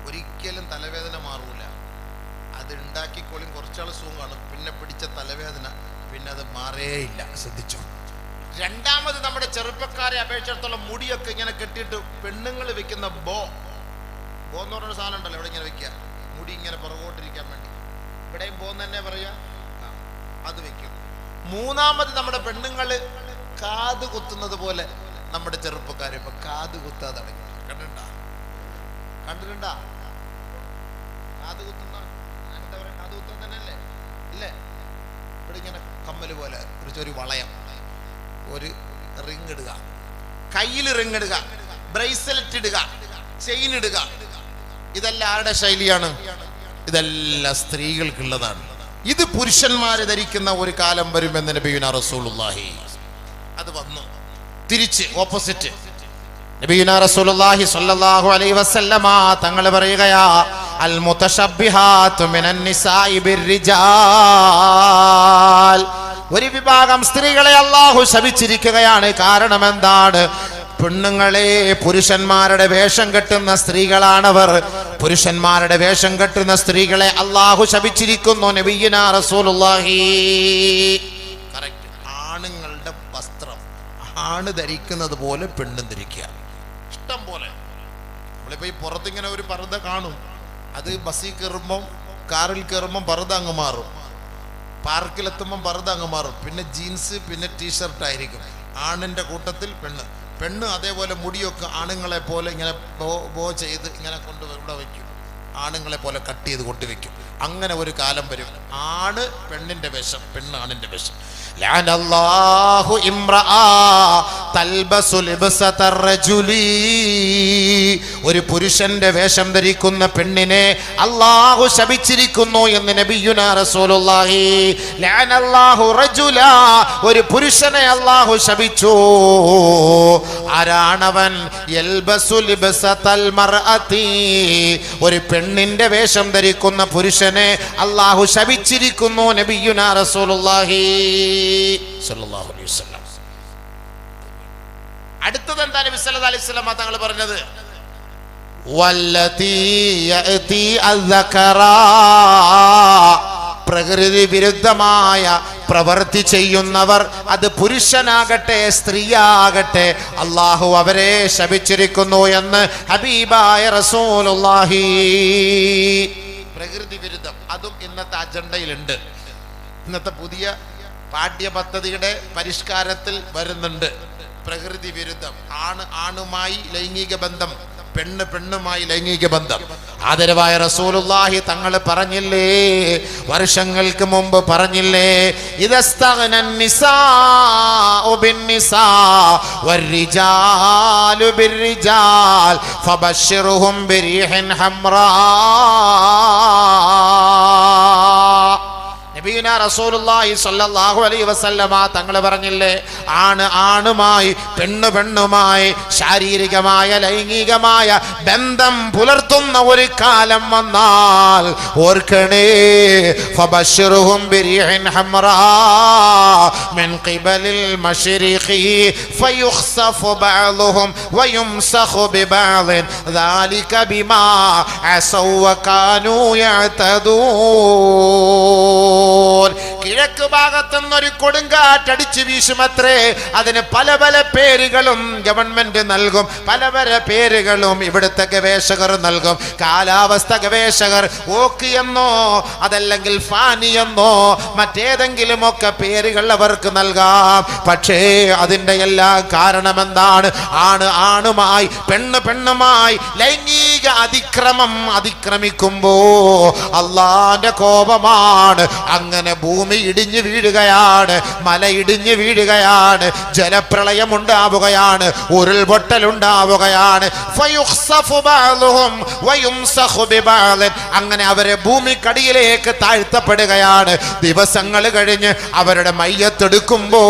Speaker 1: ഒരിക്കലും തലവേദന മാറൂല. അത് ഉണ്ടാക്കിക്കോളും, കുറച്ചാൾ സുഖം കാണും, പിന്നെ പിടിച്ച തലവേദന പിന്നെ അത് മാറേയില്ല. ശ്രദ്ധിച്ചു. രണ്ടാമത്, നമ്മുടെ ചെറുപ്പക്കാരെ അപേക്ഷിച്ചിടത്തോളം മുടിയൊക്കെ ഇങ്ങനെ കെട്ടിയിട്ട് പെണ്ണുങ്ങൾ വെക്കുന്ന ബോ എന്ന് പറഞ്ഞൊരു സാധനം ഉണ്ടല്ലോ, ഇവിടെ ഇങ്ങനെ വെക്കുക, മുടി ഇങ്ങനെ പുറകോട്ടിരിക്കാൻ വേണ്ടി. ഇവിടെയും ബോ തന്നെ പറയാ, അത് വെക്കും. മൂന്നാമത്, നമ്മുടെ പെണ്ണുങ്ങള് കാത് കുത്തുന്നത് പോലെ നമ്മുടെ ചെറുപ്പക്കാരെ ഇപ്പൊ കാത് കുത്താതെ തുടങ്ങി. കണ്ടിട്ടുണ്ടാ? കാത് കുത്തുന്ന, എന്താ പറയാ, കാത് കുത്താൻ തന്നെ അല്ലേ? ഇല്ലേ? ഇവിടെ ഇങ്ങനെ കമ്മല് പോലെ ഒരു വളയം, ഒരു റിങ് ഇടുക, കയ്യിൽ റിങ് ഇടുക, ബ്രേസ്ലെറ്റ് ഇടുക, ചെയിൻ ഇടുക. ഇതെല്ലാം ആരുടെ ശൈലിയാണ്? ഇതെല്ലാം സ്ത്രീകൾക്കുള്ളതാണ്. ഇത് പുരുഷന്മാര് ധരിക്കുന്ന ഒരു കാലം വരുമെന്ന് നബിയുനാ റസൂലുള്ളാഹി. അത് വന്നു. തിരിച്ച് ഓപ്പോസിറ്റ് നബിയുനാ റസൂലുള്ളാഹി സ്വല്ലല്ലാഹു അലൈഹി വസല്ലമ തങ്ങൾ പറയുകയാ, അൽ മുതശബ്ബിഹാതു മിനൻ നിസാഇ ബിർരിജാൽ. ഒരു വിഭാഗം സ്ത്രീകളെ അല്ലാഹു ശപിച്ചിരിക്കുകയാണ്. കാരണം എന്താണ്? പെണ്ണുങ്ങളെ, പുരുഷന്മാരുടെ വേഷം കെട്ടുന്ന സ്ത്രീകളാണവർ. പുരുഷന്മാരുടെ വേഷം കെട്ടുന്ന സ്ത്രീകളെ അള്ളാഹു ശപിച്ചിരിക്കുന്നു. നബിയുനാ റസൂലുള്ളാഹി. കറക്റ്റ്. ആണുങ്ങളുടെ വസ്ത്രം ആണ് ധരിക്കുന്നത് പോലെ പെണ്ണും ധരിക്കുക. ഇഷ്ടം പോലെ. നമ്മളിപ്പോ ഈ പുറത്തിങ്ങനെ ഒരു പർദ്ദ കാണും. അത് ബസ്സിൽ കയറുമ്പം കാറിൽ കയറുമ്പം പർദ്ദ അങ്ങ് മാറും. പാർക്കിലെത്തുമ്പം പർദ്ദ അങ്ങ് മാറും. പിന്നെ ജീൻസ്, പിന്നെ ടീഷർട്ട് ആയിരിക്കും. ആണിന്റെ കൂട്ടത്തിൽ പെണ്ണ് അതേപോലെ മുടിയൊക്കെ ആണുങ്ങളെ പോലെ ഇങ്ങനെ ബോ ചെയ്ത് ഇങ്ങനെ കൊണ്ട് ഇവിടെ വയ്ക്കും. ആണുങ്ങളെ പോലെ കട്ട് ചെയ്ത് കൊണ്ടുവയ്ക്കും. അങ്ങനെ ഒരു കാലം വരും. ആണ് പെണ്ണിന്റെ വേഷം, പെണ്ണ് ആണിന്റെ വേഷം. ലഅനല്ലാഹു ഇംറആ തൽബസു ലിബ്സതർ റജുലി. ഒരു പുരുഷന്റെ വേഷം ധരിക്കുന്ന പെണ്ണിനെ അല്ലാഹു ശപിച്ചിരിക്കുന്നു എന്ന് നബിയുനാ റസൂലുള്ളാഹി. ലഅനല്ലാഹു റജുല. ഒരു പുരുഷനെ അല്ലാഹു ശപിച്ചു. ആരാണവൻ? യൽബസു ലിബ്സതൽ മർഅതി. ഒരു പെണ്ണിന്റെ വേഷം ധരിക്കുന്ന പുരുഷനെ അല്ലാഹു ശപിച്ചിരിക്കുന്നു നബിയുനാ റസൂലുള്ളാഹി സ്വല്ലല്ലാഹു അലൈഹി വസല്ലം. അടുത്തത് എന്താ നബി സല്ലല്ലാഹു അലൈഹി വസല്ലം തങ്ങൾ പറഞ്ഞത്? വല്ലതീ യഅതി അസ്സകറാ. പ്രകൃതി വിരുദ്ധമായ പ്രവൃത്തി ചെയ്യുന്നവർ, അത് പുരുഷനാകട്ടെ സ്ത്രീയാകട്ടെ, അള്ളാഹു അവരെ ശപിച്ചിരിക്കുന്നു എന്ന് ഹബീബായ റസൂലുള്ളാഹി. പ്രകൃതി വിരുദ്ധം അതും ഇന്നത്തെ അജണ്ടയിലുണ്ട്. ഇന്നത്തെ പുതിയ പാഠ്യപദ്ധതിയുടെ പരിഷ്കാരത്തിൽ വരുന്നുണ്ട്. പ്രകൃതി വിരുദ്ധം. ആണുമായി ലൈംഗിക ബന്ധം, പെണ്ണുമായി ലൈംഗിക ബന്ധം. ആദരവായ റസൂലുള്ളാഹി തങ്ങൾ പറഞ്ഞില്ലേ, വർഷങ്ങൾക്ക് മുമ്പ് പറഞ്ഞില്ലേ, ഇദസ്തഗ്നൻ നിസാഉ ബിന്നിസാ വർരിജാലു ബിർരിജാൽ ഫബശ്ശിർഹും ബിരീഹിൻ ഹംറാ. നബിയുനാ റസൂലുള്ളാഹി സ്വല്ലല്ലാഹു അലൈഹി വസല്ലമ തങ്ങൾ പറഞ്ഞില്ലേ, ആണുമായി പെണ്ണുമായി ശാരീരികമായ ലൈംഗികമായ ബന്ധം പുലർത്തുന്ന ഒരു കാലം വന്നാൽ ഓർക്കണേ, ഫബശ്ശിർഹും ബിരീഹിൻ ഹംറാ മിൻ ഖിബലിൽ മശ്രിഖി ഫയുഖ്സഫു ബഅ്ദുഹും വയുംസഖു ബിബഅ്ദിൻ ദാലിക ബിമാ അസൗ വകാനൂ യഅ്തദൂൻ. കിഴക്ക് ഭാഗത്തുനിന്നൊരു കൊടുങ്കാറ്റടിച്ചു വീശുമത്രേ. അതിന് പല പല പേരുകളും ഗവൺമെന്റ് നൽകും, പല പല പേരുകളും ഇവിടുത്തെ ഗവേഷകർ നൽകും. കാലാവസ്ഥ ഗവേഷകർ ഓക്ക് എന്നോ അതല്ലെങ്കിൽ ഫാനി എന്നോ മറ്റേതെങ്കിലും ഒക്കെ പേരുകൾ അവർക്ക് നൽകാം. പക്ഷേ അതിൻ്റെ എല്ലാം കാരണം എന്താണ്? ആണുമായി പെണ്ണുമായി ലൈംഗിക അതിക്രമിക്കുമ്പോ അള്ളാന്റെ കോപമാണ്. അങ്ങനെ ഭൂമി ഇടിഞ്ഞു വീഴുകയാണ്, മല ഇടിഞ്ഞു വീഴുകയാണ്, ജലപ്രളയം ഉണ്ടാവുകയാണ്, ഉരുൾപൊട്ടൽ ഉണ്ടാവുകയാണ്. അങ്ങനെ അവരെ ഭൂമിക്കടിയിലേക്ക് താഴ്ത്തപ്പെടുകയാണ്. ദിവസങ്ങൾ കഴിഞ്ഞ് അവരുടെ മയ്യത്തെടുക്കുമ്പോ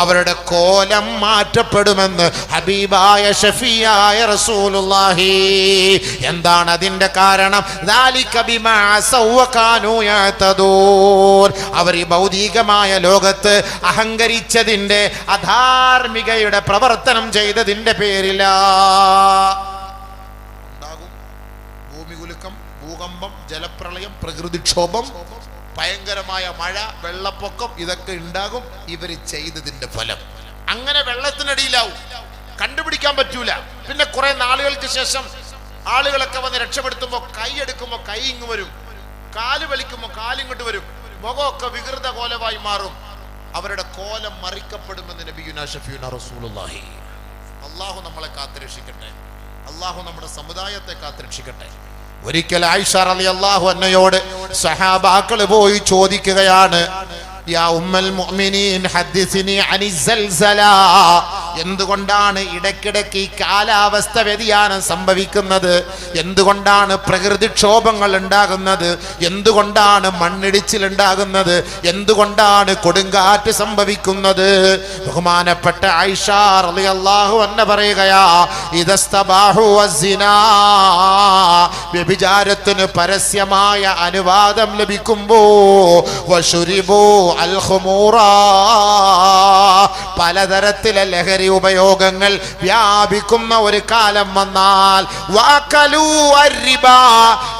Speaker 1: അവരുടെ കോലം മാറ്റപ്പെടുമെന്ന് ഹബീബായ ഷഫീയായ റസൂലുള്ളാഹി. എന്താണ് അതിന്റെ കാരണം? അവർ ഈ ഭൗതികമായ ലോകത്ത് അഹങ്കരിച്ചതിന്റെ, അധാർമികയുടെ പ്രവർത്തനം ചെയ്തതിന്റെ പേരിലാ. ഉണ്ടാകും ഭൂമി കുലുക്കം, ഭൂകമ്പം, ജലപ്രളയം, പ്രകൃതിക്ഷോഭം, ഭയങ്കരമായ മഴ, വെള്ളപ്പൊക്കം, ഇതൊക്കെ ഉണ്ടാകും ഇവര് ചെയ്തതിന്റെ ഫലം. അങ്ങനെ വെള്ളത്തിനടിയിലാവും, കണ്ടുപിടിക്കാൻ പറ്റൂല. പിന്നെ കുറെ നാളുകൾക്ക് ശേഷം ആളുകളൊക്കെ വന്ന് രക്ഷപ്പെടുത്തുമ്പോ കൈയെടുക്കുമ്പോ കൈ ഇങ്ങ് വരും, കാല് വലിക്കുമ്പോ കാലിങ്ങോട്ട് വരും, മുഖമൊക്കെ വികൃത കോലമായി മാറും. അവരുടെ കോലം മറിക്കപ്പെടുമെന്ന് നബിയുനാ ഷഫീഉനാ റസൂലുള്ളാഹി. അല്ലാഹു നമ്മളെ കാത്തുരക്ഷിക്കട്ടെ, അല്ലാഹു നമ്മുടെ സമുദായത്തെ കാത്തുരക്ഷിക്കട്ടെ. ഒരിക്കൽ ആയിഷ റളിയല്ലാഹു അൻഹയോട് സഹാബാക്കൾ പോയി ചോദിക്കുകയാണ്, യാ ഉമ്മൽ മുഅ്മിനീൻ ഹദ്ദിസിനി അനി സൽസല. എന്തുകൊണ്ടാണ് ഇടയ്ക്കിടയ്ക്ക് ഈ കാലാവസ്ഥ വ്യതിയാനം സംഭവിക്കുന്നത്? എന്തുകൊണ്ടാണ് പ്രകൃതിക്ഷോഭങ്ങൾ ഉണ്ടാകുന്നത്? എന്തുകൊണ്ടാണ് മണ്ണിടിച്ചിൽ ഉണ്ടാകുന്നത്? എന്തുകൊണ്ടാണ് കൊടുങ്കാറ്റ് സംഭവിക്കുന്നത്? ബഹുമാനപ്പെട്ട ആയിഷ റളിയല്ലാഹു അൻഹ പറയുകയാ, ഇദസ്തബാഹു വസ്സിനാ. വ്യഭിചാരത്തിന് പരസ്യമായ അനുവാദം ലഭിക്കുമ്പോ വശുരിബു അൽ ഖുമൂറ, പലതരത്തിലെ ലഹരി ലഹരി ഉപയോഗങ്ങൾ വ്യാപിക്കുന്ന ഒരു കാലം വന്നാൽ, വഅകലൂ അർരിബാ,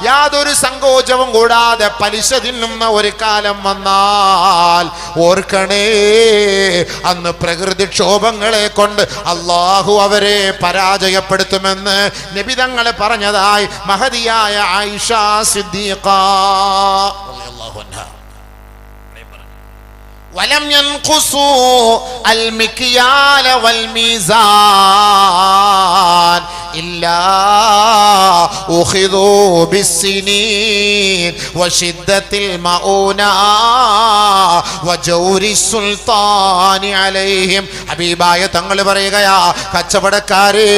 Speaker 1: യാതൊരു സങ്കോചവും കൂടാതെ പലിശ തിന്നുന്ന ഒരു കാലം വന്നാൽ ഓർക്കണേ, അന്ന് പ്രകൃതിക്ഷോഭങ്ങളെ കൊണ്ട് അല്ലാഹു അവരെ പരാജയപ്പെടുത്തുമെന്ന് നബി തങ്ങൾ പറഞ്ഞതായി മഹദിയായ ആയിഷ സിദ്ദീഖ റളിയല്ലാഹു അൻഹ. വലം യൻഖുസൂ അൽ മിക്യാല വൽ മീസാൻ ഇല്ലാ ഉഖിദൂ ബിസ്സിനീൻ വശിദ്ദത്തിൽ മഊന വജൗരി സുൽത്താനി അലൈഹിം. ഹബീബായ തങ്ങൾ പറയുകയാ, കച്ചവടക്കാരെ,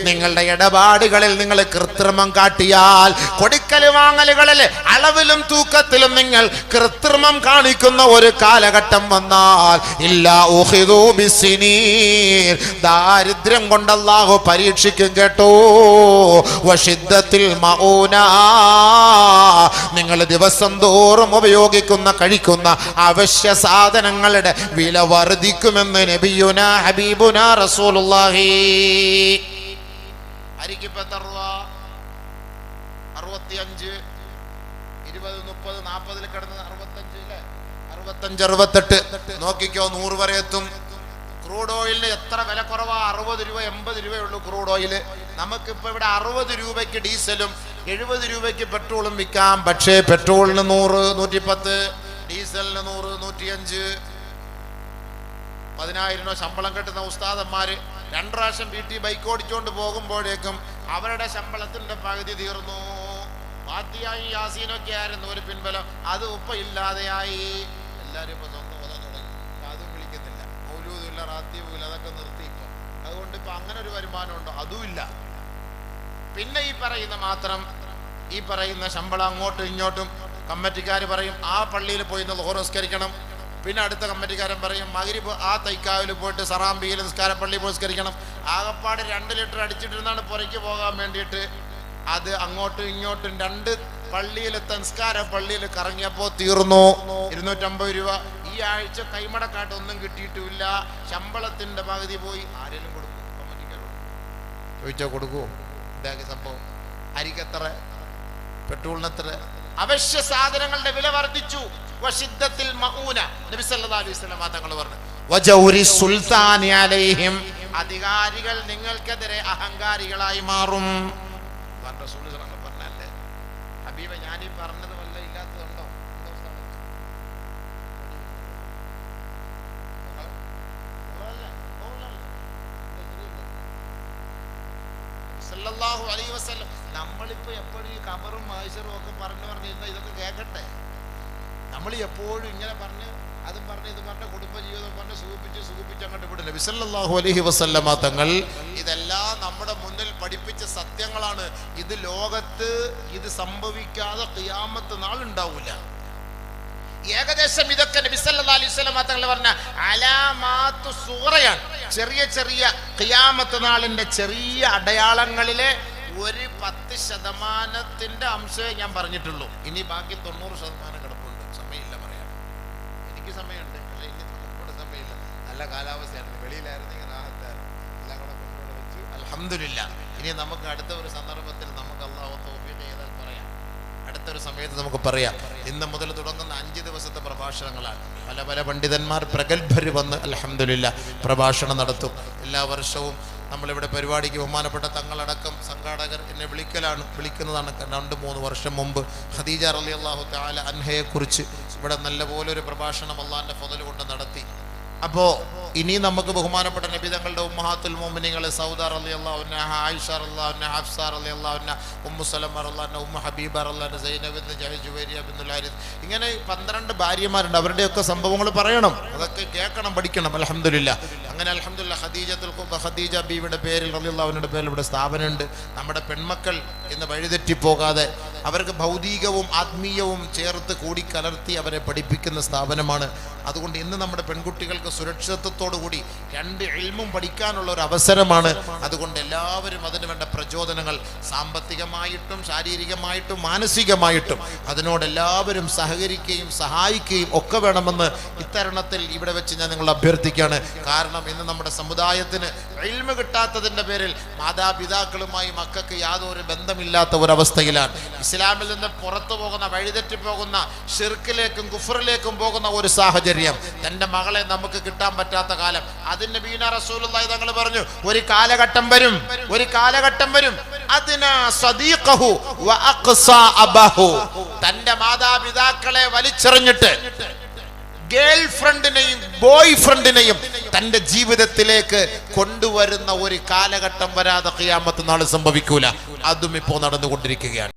Speaker 1: നിങ്ങളുടെ ഇടപാടുകളിൽ നിങ്ങൾ കൃത്രിമം കാട്ടിയാൽ, കൊടുക്കൽ വാങ്ങലുകളിൽ അളവിലും തൂക്കത്തിലും നിങ്ങൾ കൃത്രിമം കാണിക്കുന്ന ഒരു കാലഘട്ടം വന്നാൽ, ഇല്ലാ ഉഖിദൂ ബിസ്സിനീൻ, ദാരിദ്ര്യം കൊണ്ട് അല്ലാഹു പരീക്ഷിക്കും കേട്ടോ. വശിദ്ദത്തിൽ മഊന, നിങ്ങൾ ദിവസം തോറും ഉപയോഗിക്കുന്ന കഴിക്കുന്ന അവശ്യ സാധനങ്ങളുടെ വില വർദ്ധിക്കുമെന്ന് നബിയുന ഹബീബുന റസൂലുള്ളാഹി. അരിക്കിപ്പോ 65, 20, 30, 40 കിടന്ന് 65, 65, 68 നോക്കിക്കോ, 100 വരെ എത്തും. ക്രൂഡ് ഓയിലിന് എത്ര വില കുറവാ? 60 രൂപ 80 രൂപയുള്ളൂ ക്രൂഡ് ഓയില്. നമുക്കിപ്പോൾ ഇവിടെ 60 രൂപയ്ക്ക് ഡീസലും 70 രൂപയ്ക്ക് പെട്രോളും വിൽക്കാം. പക്ഷേ പെട്രോളിന് 100, 110, ഡീസലിന് 100, 105. 10,000 രൂപ ശമ്പളം കിട്ടുന്ന ഉസ്താദന്മാര് 2 പ്രാവശ്യം വീട്ടിൽ ബൈക്ക് ഓടിച്ചുകൊണ്ട് പോകുമ്പോഴേക്കും അവരുടെ ശമ്പളത്തിന്റെ പകുതി തീർന്നു. ഫാത്തിഹയും യാസീനൊക്കെ ആയിരുന്നു ഒരു പിൻബലം, അത് ഉപ്പ ഇല്ലാതെയായി. എല്ലാവരും ഇപ്പൊ സ്വന്തം ഓതാൻ തുടങ്ങി, അതും വിളിക്കുന്നില്ല, മൗലൂദില്ല, റാത്തീബില്ല, അതൊക്കെ നിർത്തി ഇപ്പൊ. അതുകൊണ്ട് ഇപ്പൊ അങ്ങനെ ഒരു വരുമാനം ഉണ്ടോ? അതുമില്ല. പിന്നെ ഈ പറയുന്ന ശമ്പളം അങ്ങോട്ടും ഇങ്ങോട്ടും കമ്മിറ്റിക്കാർ പറയും ആ പള്ളിയിൽ പോയി നിസ്കരിക്കണം. പിന്നെ അടുത്ത കമ്മിറ്റിക്കാരൻ പറയും മഗ്രിബ് ആ തൈക്കാവിൽ പോയിട്ട് സറാംബിയിൽ നിസ്കാര പള്ളിയിൽ പോയി നിസ്കരിക്കണം. ആകപ്പാട് 2 ലിറ്റർ അടിച്ചിട്ടിരുന്നാണ് പുറയ്ക്ക് പോകാൻ വേണ്ടിയിട്ട്. അത് അങ്ങോട്ടും ഇങ്ങോട്ടും 2 പള്ളിയിലെത്ത നിസ്കാര പള്ളിയിൽ കറങ്ങിയപ്പോൾ തീർന്നു 250 രൂപ. ഈ ആഴ്ച കൈമടക്കാട്ട് ഒന്നും കിട്ടിയിട്ടുമില്ല. ശമ്പളത്തിന്റെ പകുതി പോയി. ആരെങ്കിലും കൊടുക്കും? കമ്മിറ്റിക്കാരോട് ചോദിച്ചാൽ കൊടുക്കുമോ? ഇതാക്കി സംഭവം. അരിക്കെത്ര, പെട്രോളിനെത്ര? അവശ്യ സാധനങ്ങളുടെ വില വർദ്ധിച്ചു. വശിദ്ദത്തിൽ മഊന, നബി സല്ലല്ലാഹു അലൈഹി വസല്ലം തങ്ങൾ പറഞ്ഞു. വജൗരി സുൽത്താനി അലൈഹിം, അധികാരികൾ നിങ്ങൾക്കെതിരെ അഹങ്കാരികളായി മാറും. റസൂൽ സല്ലല്ലാഹു പറഞ്ഞല്ലേ ഹബീബ, ഞാനീ പറഞ്ഞത് വല്ല ഇല്ലാത്തതുണ്ടോ? സല്ലല്ലാഹു അലൈഹി വസല്ലം. നമ്മളിപ്പോ എപ്പോഴും ഈ ഖബറും മഹ്ശറും ഒക്കെ പറഞ്ഞു ഇതൊക്കെ കേൾക്കട്ടെ. നമ്മൾ എപ്പോഴും ഇങ്ങനെ പറഞ്ഞ് അതും പറഞ്ഞ് ഇത് പറഞ്ഞ കുടുംബജീവിതം പറഞ്ഞ് സുഖിപ്പിച്ച് അങ്ങോട്ട് വിടില്ല. നബി സല്ലല്ലാഹു അലൈഹി വസല്ലമ തങ്ങൾ ഇതെല്ലാം നമ്മുടെ മുന്നിൽ പഠിപ്പിച്ച സത്യങ്ങളാണ്. ഇത് ലോകത്ത് ഇത് സംഭവിക്കാതെ ഖിയാമത്ത് നാളുണ്ടാവൂല. ഏകദേശം ഇതൊക്കെ നബി സല്ലല്ലാഹു അലൈഹി വസല്ലമ തങ്ങൾ പറഞ്ഞ അലാമാത്തു സൂറയാണ്. ചെറിയ ചെറിയ ഖിയാമത്ത് നാളിന്റെ ചെറിയ അടയാളങ്ങളിലെ ഒരു 10% അംശമേ ഞാൻ പറഞ്ഞിട്ടുള്ളൂ. ഇനി ബാക്കി 90% കിടപ്പുണ്ട്. സമയമില്ല പറയാൻ. എനിക്ക് സമയമുണ്ട്, പക്ഷേ ഇനി നമുക്കൂടെ സമയമില്ല. നല്ല കാലാവസ്ഥയാണ്, വെളിയിലായിരുന്നെങ്കിൽ റാഹത്തായിരുന്നു. എല്ലാം കൂടെ കൊണ്ടുകൂടെ വെച്ച് അൽഹംദുലില്ലാ. ഇനി നമുക്ക് അടുത്ത ഒരു സന്ദർഭത്തിൽ നമുക്ക് അല്ലാഹു തൗഫീഖ് ചെയ്താൽ പറയാം. അടുത്തൊരു സമയത്ത് നമുക്ക് പറയാം. ഇന്ന് മുതൽ തുടങ്ങുന്ന 5 ദിവസത്തെ പ്രഭാഷണങ്ങളാണ്. പല പണ്ഡിതന്മാർ പ്രഗത്ഭർ വന്ന് അൽഹംദുലില്ലാ പ്രഭാഷണം നടത്തും. എല്ലാ വർഷവും നമ്മളിവിടെ പരിപാടിക്ക് ബഹുമാനപ്പെട്ട തങ്ങളടക്കം സംഘാടകർ എന്നെ വിളിക്കുന്നതാണ്. 2-3 വർഷം മുമ്പ് ഖദീജ റളിയല്ലാഹു തആല അൻഹയെക്കുറിച്ച് ഇവിടെ നല്ലപോലെ ഒരു പ്രഭാഷണം അള്ളാഹിന്റെ ഫضل കൊണ്ട് നടത്തി. അപ്പോൾ ഇനി നമുക്ക് ബഹുമാനപ്പെട്ട നബിതങ്ങളുടെ ഉമ്മഹാത്തുൽ മുഅ്മിനീങ്ങളെ സൗദ റളിയല്ലാഹു അൻഹ, ആയിഷ റളിയല്ലാഹു അൻഹ, ഹഫ്സ റളിയല്ലാഹു അൻഹ, ഉമ്മു സലമ റളിയല്ലാഹു അൻഹ, ഉമ്മു ഹബീബ റളിയല്ലാഹു അൻഹ, സൈനബ് ബിൻത് ജഹ്ഷ്, ജുവൈരിയ ബിൻതുൽ ഹാരിസ്, ഇങ്ങനെ 12 ഭാര്യമാരുണ്ട്. അവരുടെയൊക്കെ സംഭവങ്ങൾ പറയണം, അതൊക്കെ കേൾക്കണം, പഠിക്കണം. അൽഹംദുലില്ലാ. അങ്ങനെ അൽഹംദുലില്ലാ ഖദീജ ബീവിയുടെ പേരിൽ റളിയല്ലാഹു അൻഹയുടെ പേരിൽ ഇവിടെ സ്ഥാപനമുണ്ട്. നമ്മുടെ പെൺമക്കൾ ഇന്ന് വഴിതെറ്റിപ്പോകാതെ അവർക്ക് ഭൗതികവും ആത്മീയവും ചേർത്ത് കൂടിക്കലർത്തി അവരെ പഠിപ്പിക്കുന്ന സ്ഥാപനമാണ്. അതുകൊണ്ട് ഇന്ന് നമ്മുടെ പെൺകുട്ടികൾക്ക് സുരക്ഷിതത്വത്തോടു കൂടി 2 ഇൽമും പഠിക്കാനുള്ള ഒരു അവസരമാണ്. അതുകൊണ്ട് എല്ലാവരും അതിന് വേണ്ട പ്രചോദനങ്ങൾ സാമ്പത്തികമായിട്ടും ശാരീരികമായിട്ടും മാനസികമായിട്ടും അതിനോടെല്ലാവരും സഹകരിക്കുകയും സഹായിക്കുകയും ഒക്കെ വേണമെന്ന് ഇത്തരുണത്തിൽ ഇവിടെ വെച്ച് ഞാൻ നിങ്ങളെ അഭ്യർത്ഥിക്കുകയാണ്. കാരണം ഇന്ന് നമ്മുടെ സമുദായത്തിന് ഇൽമ് കിട്ടാത്തതിൻ്റെ പേരിൽ മാതാപിതാക്കളുമായി മക്കൾക്ക് യാതൊരു ബന്ധമില്ലാത്ത ഒരവസ്ഥയിലാണ്. ഇസ്ലാമിൽ നിന്ന് പുറത്തു പോകുന്ന, വഴിതെറ്റി പോകുന്ന, ഷിർക്കിലേക്കും കുഫറിലേക്കും പോകുന്ന ഒരു സാഹചര്യം, തൻ്റെ മകളെ നമുക്ക് കിട്ടാൻ പറ്റാത്ത കാലം. അതിന് നബിയുന റസൂലുള്ളാഹി തങ്ങൾ പറഞ്ഞു, ഒരു കാലഘട്ടം വരും അതിനാ സദീഖഹു വ അഖ്സാ അബഹു, തൻ്റെ മാതാപിതാക്കളെ വലിച്ചെറിഞ്ഞിട്ട് ഗേൾ ഫ്രണ്ടിനെയും ബോയ് ഫ്രണ്ടിനെയും തന്റെ ജീവിതത്തിലേക്ക് കൊണ്ടുവരുന്ന ഒരു കാലഘട്ടം വരാതെ ഖിയാമത്ത് നാൾ സംഭവിക്കൂല. അതും ഇപ്പോൾ നടന്നുകൊണ്ടിരിക്കുകയാണ്.